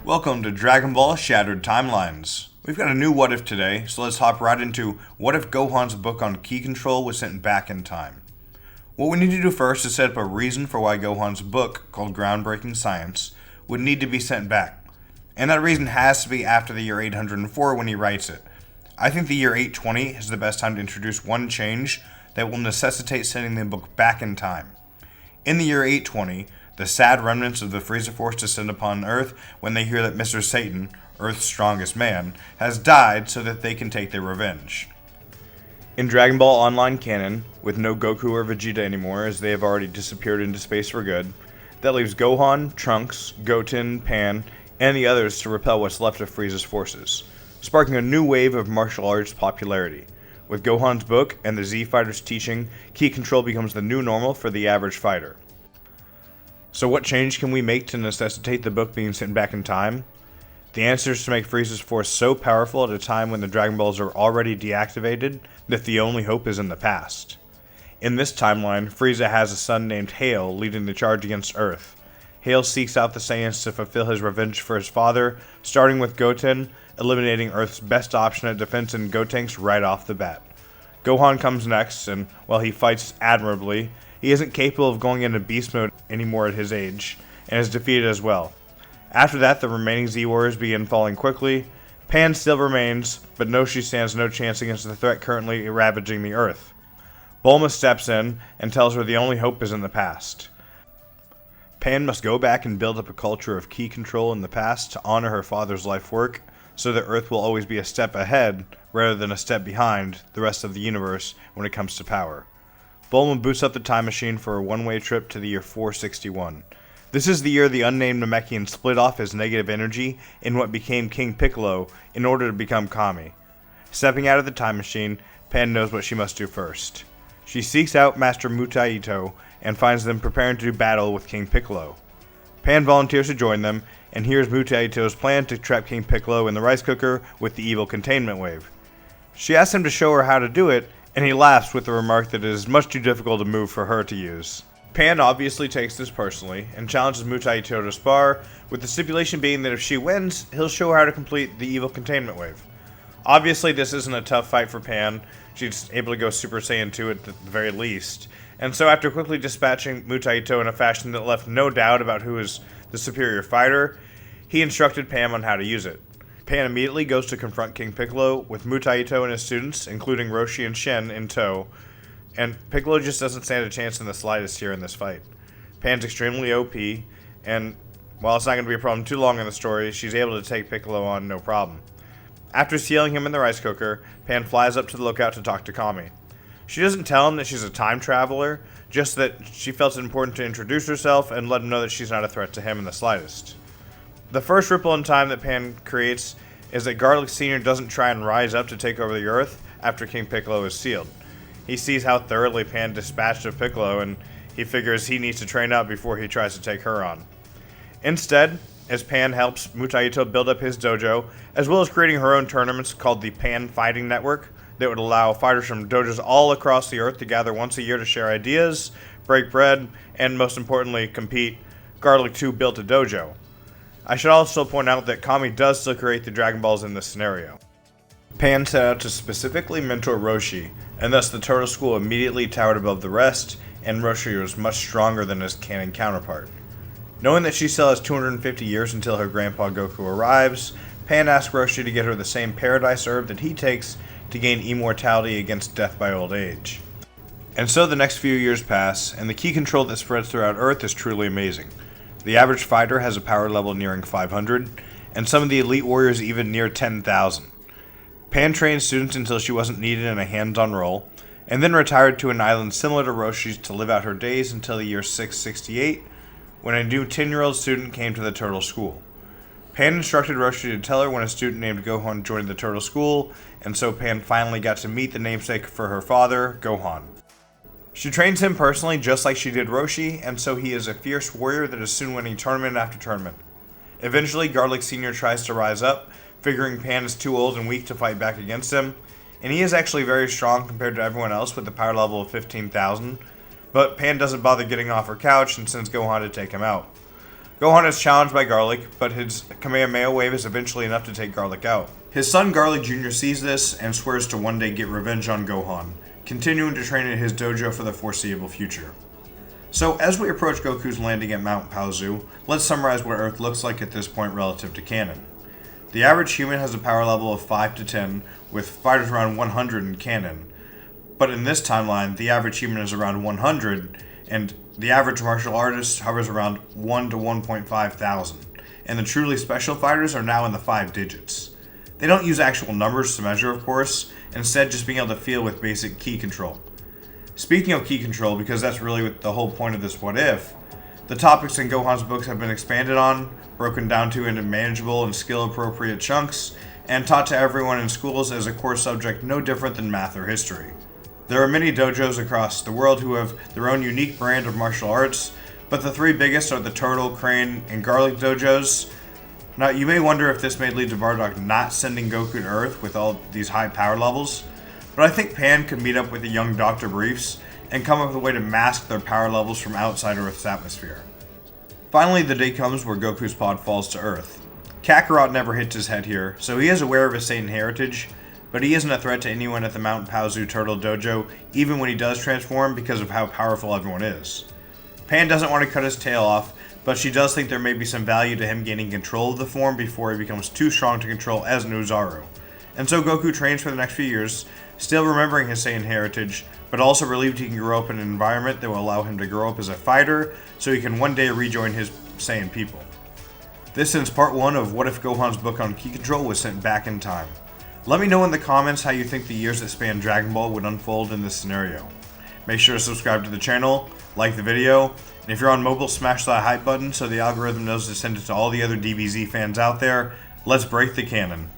Welcome to Dragon Ball Shattered Timelines. We've got a new what if today, so let's hop right into what if Gohan's book on ki control was sent back in time. What we need to do first is set up a reason for why Gohan's book, called Groundbreaking Science, would need to be sent back. And that reason has to be after the year 804 when he writes it. I think the year 820 is the best time to introduce one change that will necessitate sending the book back in time. In the year 820, the sad remnants of the Frieza Force descend upon Earth when they hear that Mr. Satan, Earth's strongest man, has died so that they can take their revenge. In Dragon Ball Online canon, with no Goku or Vegeta anymore as they have already disappeared into space for good, that leaves Gohan, Trunks, Goten, Pan, and the others to repel what's left of Frieza's forces, sparking a new wave of martial arts popularity. With Gohan's book and the Z Fighters teaching, ki control becomes the new normal for the average fighter. So what change can we make to necessitate the book being sent back in time? The answer is to make Frieza's force so powerful at a time when the Dragon Balls are already deactivated that the only hope is in the past. In this timeline, Frieza has a son named Hale leading the charge against Earth. Hale seeks out the Saiyans to fulfill his revenge for his father, starting with Goten, eliminating Earth's best option at defense in Gotenks right off the bat. Gohan comes next, and while he fights admirably, he isn't capable of going into beast mode anymore at his age, and is defeated as well. After that, the remaining Z-Warriors begin falling quickly. Pan still remains, but knows she stands no chance against the threat currently ravaging the Earth. Bulma steps in and tells her the only hope is in the past. Pan must go back and build up a culture of ki control in the past to honor her father's life work, so that Earth will always be a step ahead, rather than a step behind, the rest of the universe when it comes to power. Bulma boots up the time machine for a one-way trip to the year 461. This is the year the unnamed Namekian split off his negative energy in what became King Piccolo in order to become Kami. Stepping out of the time machine, Pan knows what she must do first. She seeks out Master Mutaito and finds them preparing to do battle with King Piccolo. Pan volunteers to join them and hears Mutaito's plan to trap King Piccolo in the rice cooker with the evil containment wave. She asks him to show her how to do it, and he laughs with the remark that it is much too difficult a move for her to use. Pan obviously takes this personally and challenges Mutaito to spar, with the stipulation being that if she wins, he'll show her how to complete the evil containment wave. Obviously this isn't a tough fight for Pan, she's able to go Super Saiyan 2 at the very least, and so after quickly dispatching Mutaito in a fashion that left no doubt about who is the superior fighter, he instructed Pan on how to use it. Pan immediately goes to confront King Piccolo with Mutaito and his students, including Roshi and Shen, in tow, and Piccolo just doesn't stand a chance in the slightest here in this fight. Pan's extremely OP, and while it's not going to be a problem too long in the story, she's able to take Piccolo on no problem. After sealing him in the rice cooker, Pan flies up to the lookout to talk to Kami. She doesn't tell him that she's a time traveler, just that she felt it important to introduce herself and let him know that she's not a threat to him in the slightest. The first ripple in time that Pan creates is that Garlic Sr. doesn't try and rise up to take over the Earth after King Piccolo is sealed. He sees how thoroughly Pan dispatched of Piccolo, and he figures he needs to train up before he tries to take her on. Instead, as Pan helps Mutaito build up his dojo, as well as creating her own tournaments called the Pan Fighting Network, that would allow fighters from dojos all across the Earth to gather once a year to share ideas, break bread, and most importantly, compete, Garlic 2 built a dojo. I should also point out that Kami does still create the Dragon Balls in this scenario. Pan set out to specifically mentor Roshi, and thus the Turtle School immediately towered above the rest, and Roshi was much stronger than his canon counterpart. Knowing that she still has 250 years until her grandpa Goku arrives, Pan asks Roshi to get her the same paradise herb that he takes to gain immortality against death by old age. And so the next few years pass, and the ki control that spreads throughout Earth is truly amazing. The average fighter has a power level nearing 500, and some of the elite warriors even near 10,000. Pan trained students until she wasn't needed in a hands-on role, and then retired to an island similar to Roshi's to live out her days until the year 668, when a new 10-year-old student came to the Turtle School. Pan instructed Roshi to tell her when a student named Gohan joined the Turtle School, and so Pan finally got to meet the namesake for her father, Gohan. She trains him personally just like she did Roshi, and so he is a fierce warrior that is soon winning tournament after tournament. Eventually, Garlic Sr. tries to rise up, figuring Pan is too old and weak to fight back against him, and he is actually very strong compared to everyone else with a power level of 15,000, but Pan doesn't bother getting off her couch and sends Gohan to take him out. Gohan is challenged by Garlic, but his Kamehameha wave is eventually enough to take Garlic out. His son Garlic Jr. sees this and swears to one day get revenge on Gohan, continuing to train in his dojo for the foreseeable future. So, as we approach Goku's landing at Mount Paozu, let's summarize what Earth looks like at this point relative to canon. The average human has a power level of 5 to 10, with fighters around 100 in canon. But in this timeline, the average human is around 100, and the average martial artist hovers around 1 to 1.5 thousand. And the truly special fighters are now in the 5 digits. They don't use actual numbers to measure, of course, instead just being able to feel with basic ki control. Speaking of ki control, because that's really the whole point of this what if, the topics in Gohan's books have been expanded on, broken down to into manageable and skill-appropriate chunks, and taught to everyone in schools as a core subject no different than math or history. There are many dojos across the world who have their own unique brand of martial arts, but the 3 biggest are the Turtle, Crane, and Garlic dojos. Now, you may wonder if this may lead to Bardock not sending Goku to Earth with all these high power levels, but I think Pan could meet up with the young Dr. Briefs and come up with a way to mask their power levels from outside Earth's atmosphere. Finally, the day comes where Goku's pod falls to Earth. Kakarot never hits his head here, so he is aware of his Saiyan heritage, but he isn't a threat to anyone at the Mount Paozu Turtle Dojo, even when he does transform because of how powerful everyone is. Pan doesn't want to cut his tail off, but she does think there may be some value to him gaining control of the form before he becomes too strong to control as Nozaru. And so Goku trains for the next few years, still remembering his Saiyan heritage, but also relieved he can grow up in an environment that will allow him to grow up as a fighter, so he can one day rejoin his Saiyan people. This ends part 1 of What If Gohan's book on ki control was sent back in time. Let me know in the comments how you think the years that span Dragon Ball would unfold in this scenario. Make sure to subscribe to the channel, like the video, and if you're on mobile, smash that hype button so the algorithm knows to send it to all the other DBZ fans out there. Let's break the canon.